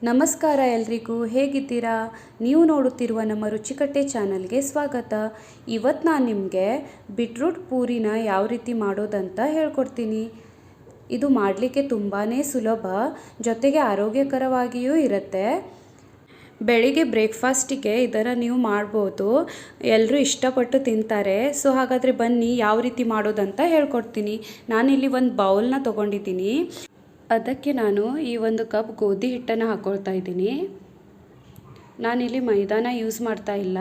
ನಮಸ್ಕಾರ ಎಲ್ರಿಗೂ, ಹೇಗಿದ್ದೀರಾ? ನೀವು ನೋಡುತ್ತಿರುವ ನಮ್ಮ ರುಚಿಕಟ್ಟೆ ಚಾನಲ್ಗೆ ಸ್ವಾಗತ. ಇವತ್ತು ನಾನು ನಿಮಗೆ ಬೀಟ್ರೂಟ್ ಪೂರಿನ ಯಾವ ರೀತಿ ಮಾಡೋದಂತ ಹೇಳ್ಕೊಡ್ತೀನಿ. ಇದು ಮಾಡಲಿಕ್ಕೆ ತುಂಬಾ ಸುಲಭ, ಜೊತೆಗೆ ಆರೋಗ್ಯಕರವಾಗಿಯೂ ಇರುತ್ತೆ. ಬೆಳಿಗ್ಗೆ ಬ್ರೇಕ್ಫಾಸ್ಟಿಗೆ ಇದನ್ನು ನೀವು ಮಾಡ್ಬೋದು. ಎಲ್ಲರೂ ಇಷ್ಟಪಟ್ಟು ತಿಂತಾರೆ. ಸೊ ಹಾಗಾದರೆ ಬನ್ನಿ ಯಾವ ರೀತಿ ಮಾಡೋದಂತ ಹೇಳ್ಕೊಡ್ತೀನಿ. ನಾನಿಲ್ಲಿ ಒಂದು ಬೌಲ್ನ ತೊಗೊಂಡಿದ್ದೀನಿ. ಅದಕ್ಕೆ ನಾನು ಈ 1 ಕಪ್ ಗೋಧಿ ಹಿಟ್ಟನ್ನು ಹಾಕ್ಕೊಳ್ತಾ ಇದ್ದೀನಿ. ನಾನಿಲ್ಲಿ ಮೈದಾನ ಯೂಸ್ ಮಾಡ್ತಾ ಇಲ್ಲ,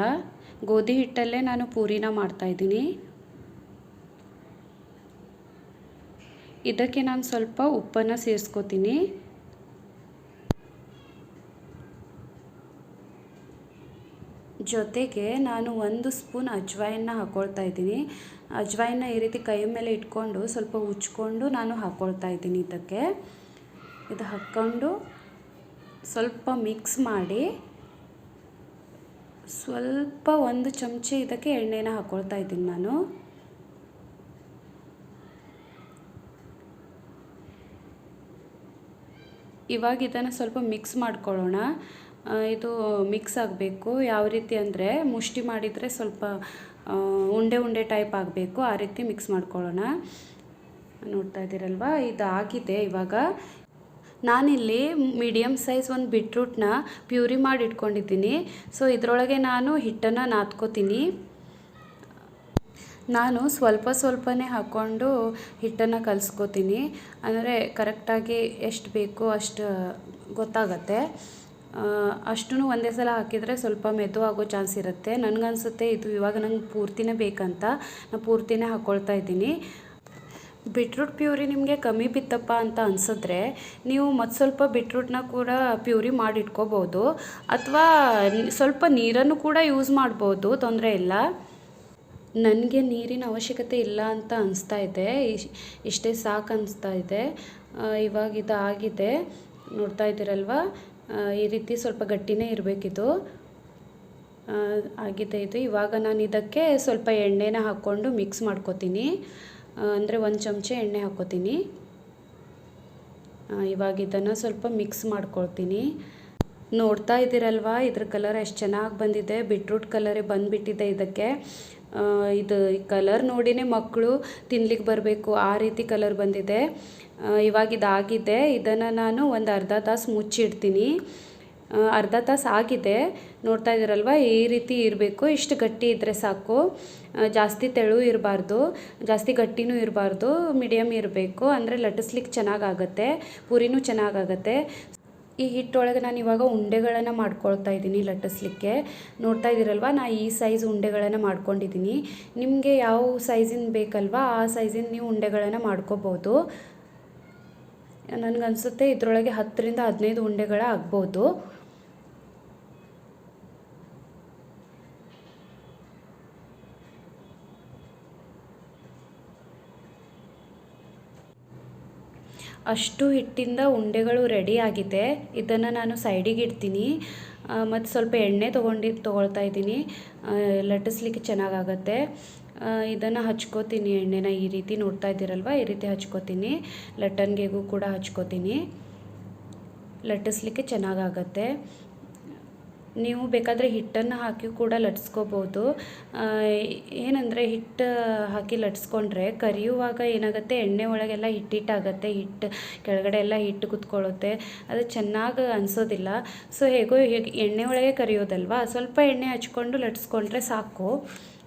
ಗೋಧಿ ಹಿಟ್ಟಲ್ಲೇ ನಾನು ಪೂರಿನ ಮಾಡ್ತಾ ಇದ್ದೀನಿ. ಇದಕ್ಕೆ ನಾನು ಸ್ವಲ್ಪ ಉಪ್ಪನ್ನು ಸೇರಿಸ್ಕೋತೀನಿ. ಜೊತೆಗೆ ನಾನು 1 ಸ್ಪೂನ್ ಅಜ್ವಾಯಿನ ಹಾಕ್ಕೊಳ್ತಾ ಇದ್ದೀನಿ. ಅಜ್ವಾಯಿನ ಈ ರೀತಿ ಕೈ ಮೇಲೆ ಇಟ್ಕೊಂಡು ಸ್ವಲ್ಪ ಉಜ್ಕೊಂಡು ನಾನು ಹಾಕ್ಕೊಳ್ತಾ ಇದ್ದೀನಿ. ಇದು ಹಾಕ್ಕೊಂಡು ಸ್ವಲ್ಪ ಮಿಕ್ಸ್ ಮಾಡಿ ಸ್ವಲ್ಪ 1 ಚಮಚೆ ಇದಕ್ಕೆ ಎಣ್ಣೆನ ಹಾಕ್ಕೊಳ್ತಾ ಇದ್ದೀನಿ ನಾನು. ಇವಾಗ ಇದನ್ನು ಸ್ವಲ್ಪ ಮಿಕ್ಸ್ ಮಾಡ್ಕೊಳ್ಳೋಣ. ಇದು ಮಿಕ್ಸ್ ಆಗಬೇಕು. ಯಾವ ರೀತಿ ಅಂದರೆ ಮುಷ್ಟಿ ಮಾಡಿದರೆ ಸ್ವಲ್ಪ ಉಂಡೆ ಉಂಡೆ ಟೈಪ್ ಆಗಬೇಕು, ಆ ರೀತಿ ಮಿಕ್ಸ್ ಮಾಡ್ಕೊಳ್ಳೋಣ. ನೋಡ್ತಾ ಇದ್ದೀರಲ್ವ, ಇದಾಗಿದೆ. ಇವಾಗ ನಾನಿಲ್ಲಿ ಮೀಡಿಯಮ್ ಸೈಜ್ 1 ಬೀಟ್ರೂಟ್ನ ಪ್ಯೂರಿ ಮಾಡಿ ಇಟ್ಕೊಂಡಿದ್ದೀನಿ. ಸೊ ಇದರೊಳಗೆ ನಾನು ಹಿಟ್ಟನ್ನು ನಾದ್ಕೋತೀನಿ. ನಾನು ಸ್ವಲ್ಪನೇ ಹಾಕ್ಕೊಂಡು ಹಿಟ್ಟನ್ನು ಕಲಿಸ್ಕೋತೀನಿ. ಅಂದರೆ ಕರೆಕ್ಟಾಗಿ ಎಷ್ಟು ಬೇಕೋ ಅಷ್ಟು ಗೊತ್ತಾಗತ್ತೆ. ಅಷ್ಟೂ ಒಂದೇ ಸಲ ಹಾಕಿದರೆ ಸ್ವಲ್ಪ ಮೆದು ಆಗೋ ಚಾನ್ಸ್ ಇರುತ್ತೆ. ನನಗನ್ಸುತ್ತೆ ಇದು ಇವಾಗ ನಂಗೆ ಪೂರ್ತಿನೇ ಬೇಕಂತ ನಾನು ಪೂರ್ತಿನೇ ಹಾಕ್ಕೊಳ್ತಾ ಇದ್ದೀನಿ. ಬೀಟ್ರೂಟ್ ಪ್ಯೂರಿ ನಿಮಗೆ ಕಮ್ಮಿ ಬಿತ್ತಪ್ಪ ಅಂತ ಅನಿಸಿದ್ರೆ ನೀವು ಮತ್ತು ಸ್ವಲ್ಪ ಬೀಟ್ರೂಟ್ನ ಕೂಡ ಪ್ಯೂರಿ ಮಾಡಿ ಇಟ್ಕೋಬೋದು, ಅಥವಾ ಸ್ವಲ್ಪ ನೀರನ್ನು ಕೂಡ ಯೂಸ್ ಮಾಡ್ಬೋದು, ತೊಂದರೆ ಇಲ್ಲ. ನನಗೆ ನೀರಿನ ಅವಶ್ಯಕತೆ ಇಲ್ಲ ಅಂತ ಅನಿಸ್ತಾ ಇದೆ, ಇಷ್ಟೇ ಸಾಕು ಅನಿಸ್ತಾ ಇದೆ. ಇವಾಗ ಇದು ಆಗಿದೆ, ನೋಡ್ತಾ ಇದ್ದೀರಲ್ವ, ಈ ರೀತಿ ಸ್ವಲ್ಪ ಗಟ್ಟಿನೇ ಇರಬೇಕಿದು. ಆಗಿದೆ ಇದು. ಇವಾಗ ನಾನು ಇದಕ್ಕೆ ಸ್ವಲ್ಪ ಎಣ್ಣೆನ ಹಾಕ್ಕೊಂಡು ಮಿಕ್ಸ್ ಮಾಡ್ಕೋತೀನಿ. ಅಂದರೆ 1 ಚಮಚೆ ಎಣ್ಣೆ ಹಾಕ್ಕೋತೀನಿ. ಇವಾಗ ಇದನ್ನು ಸ್ವಲ್ಪ ಮಿಕ್ಸ್ ಮಾಡ್ಕೊಳ್ತೀನಿ. ನೋಡ್ತಾ ಇದ್ದೀರಲ್ವ, ಇದ್ರ ಕಲರ್ ಎಷ್ಟು ಚೆನ್ನಾಗಿ ಬಂದಿದೆ. ಬೀಟ್ರೂಟ್ ಕಲರೇ ಬಂದುಬಿಟ್ಟಿದೆ ಇದಕ್ಕೆ. ಇದು ಕಲರ್ ನೋಡಿನೇ ಮಕ್ಕಳು ತಿನ್ಲಿಕ್ಕೆ ಬರಬೇಕು, ಆ ರೀತಿ ಕಲರ್ ಬಂದಿದೆ. ಇವಾಗ ಇದಾಗಿದೆ. ಇದನ್ನು ನಾನು ಒಂದು ಅರ್ಧ ತಾಸು ಮುಚ್ಚಿಡ್ತೀನಿ. ಅರ್ಧ ತಾಸು ಆಗಿದೆ. ನೋಡ್ತಾ ಇದ್ದೀರಲ್ವ, ಈ ರೀತಿ ಇರಬೇಕು. ಇಷ್ಟು ಗಟ್ಟಿ ಇದ್ದರೆ ಸಾಕು. ಜಾಸ್ತಿ ತೆಳು ಇರಬಾರ್ದು, ಜಾಸ್ತಿ ಗಟ್ಟಿನೂ ಇರಬಾರ್ದು, ಮೀಡಿಯಮ್ ಇರಬೇಕು. ಅಂದರೆ ಲಟ್ಟಿಸ್ಲಿಕ್ಕೆ ಚೆನ್ನಾಗಾಗತ್ತೆ, ಪೂರಿನೂ ಚೆನ್ನಾಗಾಗತ್ತೆ. ಈ ಹಿಟ್ಟೊಳಗೆ ನಾನು ಇವಾಗ ಉಂಡೆಗಳನ್ನು ಮಾಡ್ಕೊಳ್ತಾ ಇದ್ದೀನಿ ಲಟ್ಟಿಸ್ಲಿಕ್ಕೆ. ನೋಡ್ತಾ ಇದ್ದೀರಲ್ವ, ನಾನು ಈ ಸೈಜ್ ಉಂಡೆಗಳನ್ನು ಮಾಡ್ಕೊಂಡಿದ್ದೀನಿ. ನಿಮಗೆ ಯಾವ ಸೈಜಿನ ಬೇಕಲ್ವಾ ಆ ಸೈಜಿನ ನೀವು ಉಂಡೆಗಳನ್ನು ಮಾಡ್ಕೋಬೋದು. ನನಗನ್ಸುತ್ತೆ ಇದರೊಳಗೆ 10 ರಿಂದ 15 ಉಂಡೆಗಳ ಆಗ್ಬೋದು. ಅಷ್ಟು ಹಿಟ್ಟಿಂದ ಉಂಡೆಗಳು ರೆಡಿ ಆಗಿದೆ. ಇದನ್ನು ನಾನು ಸೈಡಿಗೆ ಇಡ್ತೀನಿ. ಮತ್ತು ಸ್ವಲ್ಪ ಎಣ್ಣೆ ತೊಗೊಳ್ತಾ ಇದ್ದೀನಿ, ಲಟ್ಟಿಸ್ಲಿಕ್ಕೆ ಚೆನ್ನಾಗಾಗತ್ತೆ. ಇದನ್ನು ಹಚ್ಕೋತೀನಿ ಎಣ್ಣೆನ ಈ ರೀತಿ. ನೋಡ್ತಾ ಇದ್ದೀರಲ್ವ, ಈ ರೀತಿ ಹಚ್ಕೋತೀನಿ. ಲಟ್ಟಣಿಗೆಗೂ ಕೂಡ ಹಚ್ಕೋತೀನಿ, ಲಟ್ಟಿಸ್ಲಿಕ್ಕೆ ಚೆನ್ನಾಗಾಗತ್ತೆ. ನೀವು ಬೇಕಾದರೆ ಹಿಟ್ಟನ್ನು ಹಾಕಿ ಕೂಡ ಲಟ್ಸ್ಕೋಬೋದು. ಏನಂದರೆ ಹಿಟ್ಟು ಹಾಕಿ ಲಟ್ಸ್ಕೊಂಡ್ರೆ ಕರಿಯುವಾಗ ಏನಾಗುತ್ತೆ, ಎಣ್ಣೆ ಒಳಗೆಲ್ಲ ಹಿಟ್ಟಿಟ್ಟಾಗತ್ತೆ, ಹಿಟ್ಟು ಕೆಳಗಡೆ ಎಲ್ಲ ಹಿಟ್ಟು ಕುತ್ಕೊಳ್ಳುತ್ತೆ, ಅದು ಚೆನ್ನಾಗಿ ಅನಿಸೋದಿಲ್ಲ. ಸೊ ಹೇಗೋ ಎಣ್ಣೆ ಒಳಗೆ ಕರಿಯೋದಲ್ವ, ಸ್ವಲ್ಪ ಎಣ್ಣೆ ಹಚ್ಕೊಂಡು ಲಟ್ಸ್ಕೊಂಡ್ರೆ ಸಾಕು.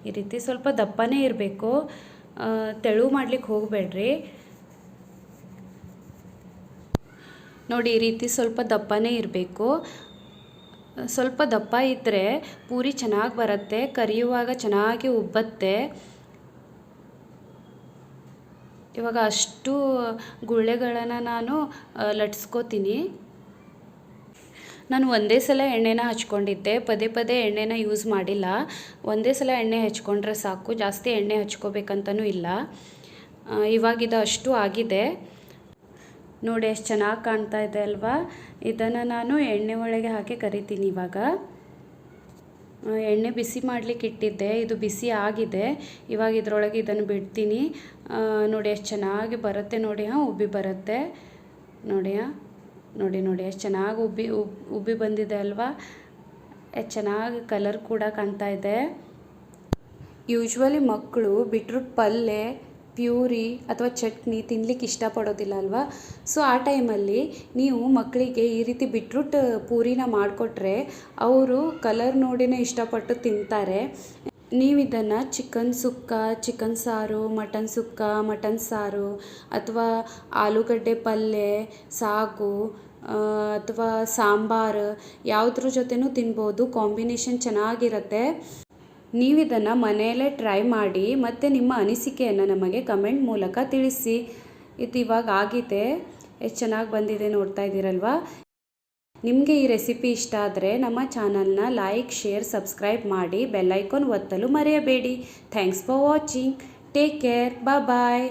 ಈ ರೀತಿ ಸ್ವಲ್ಪ ದಪ್ಪನೇ ಇರಬೇಕು, ತೆಳು ಮಾಡ್ಲಿಕ್ಕೆ ಹೋಗಬೇಡ್ರಿ. ನೋಡಿ, ಈ ರೀತಿ ಸ್ವಲ್ಪ ದಪ್ಪನೇ ಇರಬೇಕು. ಸ್ವಲ್ಪ ದಪ್ಪ ಇದ್ದರೆ ಪೂರಿ ಚೆನ್ನಾಗಿ ಬರುತ್ತೆ, ಕರಿಯುವಾಗ ಚೆನ್ನಾಗಿ ಉಬ್ಬತ್ತೆ. ಇವಾಗ ಅಷ್ಟು ಗುಳ್ಳೆಗಳನ್ನು ನಾನು ಲಟ್ಸ್ಕೋತೀನಿ. ನಾನು ಒಂದೇ ಸಲ ಎಣ್ಣೆನ ಹಚ್ಕೊಂಡಿದ್ದೆ, ಪದೇ ಎಣ್ಣೆನ ಯೂಸ್ ಮಾಡಿಲ್ಲ. ಒಂದೇ ಸಲ ಎಣ್ಣೆ ಹಚ್ಕೊಂಡ್ರೆ ಸಾಕು, ಜಾಸ್ತಿ ಎಣ್ಣೆ ಹಚ್ಕೋಬೇಕಂತನೂ ಇಲ್ಲ. ಇವಾಗ ಇದು ಅಷ್ಟು ಆಗಿದೆ. ನೋಡಿ ಎಷ್ಟು ಚೆನ್ನಾಗಿ ಕಾಣ್ತಾ ಇದೆ ಅಲ್ವಾ. ಇದನ್ನು ನಾನು ಎಣ್ಣೆ ಒಳಗೆ ಹಾಕಿ ಕರಿತೀನಿ. ಇವಾಗ ಎಣ್ಣೆ ಬಿಸಿ ಮಾಡಲಿಕ್ಕೆ ಇಟ್ಟಿದ್ದೆ, ಇದು ಬಿಸಿ ಆಗಿದೆ. ಇವಾಗ ಇದರೊಳಗೆ ಇದನ್ನು ಬಿಡ್ತೀನಿ. ನೋಡಿ ಎಷ್ಟು ಚೆನ್ನಾಗಿ ಬರುತ್ತೆ ನೋಡಿ, ಉಬ್ಬಿ ಬರುತ್ತೆ ನೋಡಿ. ನೋಡಿ ನೋಡಿ ಎಷ್ಟು ಚೆನ್ನಾಗಿ ಉಬ್ಬಿ ಬಂದಿದೆ ಅಲ್ವಾ, ಎಷ್ಟು ಚೆನ್ನಾಗಿ ಕಲರ್ ಕೂಡ ಕಾಣ್ತಾ ಇದೆ. ಯೂಶ್ವಲಿ ಮಕ್ಕಳು ಬೀಟ್ರೂಟ್ ಪಲ್ಯ, ಪ್ಯೂರಿ ಅಥವಾ ಚಟ್ನಿ ತಿನ್ಲಿಕ್ಕೆ ಇಷ್ಟಪಡೋದಿಲ್ಲ ಅಲ್ವಾ. ಸೊ ಆ ಟೈಮಲ್ಲಿ ನೀವು ಮಕ್ಕಳಿಗೆ ಈ ರೀತಿ ಬೀಟ್ರೂಟ್ ಪೂರಿನ ಮಾಡಿಕೊಟ್ರೆ ಅವರು ಕಲರ್ ನೋಡಿನೇ ಇಷ್ಟಪಟ್ಟು ತಿಂತಾರೆ. ನೀವು ಇದನ್ನು ಚಿಕನ್ ಸುಕ್ಕ, ಚಿಕನ್ ಸಾರು, ಮಟನ್ ಸುಕ್ಕ, ಮಟನ್ ಸಾರು ಅಥವಾ ಆಲೂಗಡ್ಡೆ ಪಲ್ಯ, ಸಾಗು ಅಥವಾ ಸಾಂಬಾರು ಯಾವುದ್ರ ಜೊತೆನೂ ತಿನ್ಬೋದು. ಕಾಂಬಿನೇಷನ್ ಚೆನ್ನಾಗಿರುತ್ತೆ. ನೀವು ಇದನ್ನು ಮನೆಯಲ್ಲೇ ಟ್ರೈ ಮಾಡಿ ಮತ್ತು ನಿಮ್ಮ ಅನಿಸಿಕೆಯನ್ನು ನಮಗೆ ಕಮೆಂಟ್ ಮೂಲಕ ತಿಳಿಸಿ. ಇದು ಇವಾಗ ಆಗಿದೆ, ಎಷ್ಟು ಚೆನ್ನಾಗಿ ಬಂದಿದೆ ನೋಡ್ತಾ ಇದ್ದೀರಲ್ವಾ. ನಿಮಗೆ ಈ ರೆಸಿಪಿ ಇಷ್ಟ ಆದರೆ ನಮ್ಮ ಚಾನಲ್ನ ಲೈಕ್, ಶೇರ್, ಸಬ್ಸ್ಕ್ರೈಬ್ ಮಾಡಿ, ಬೆಲ್ ಐಕಾನ್ ಒತ್ತಲು ಮರೆಯಬೇಡಿ. Thanks for watching. Take care. Bye.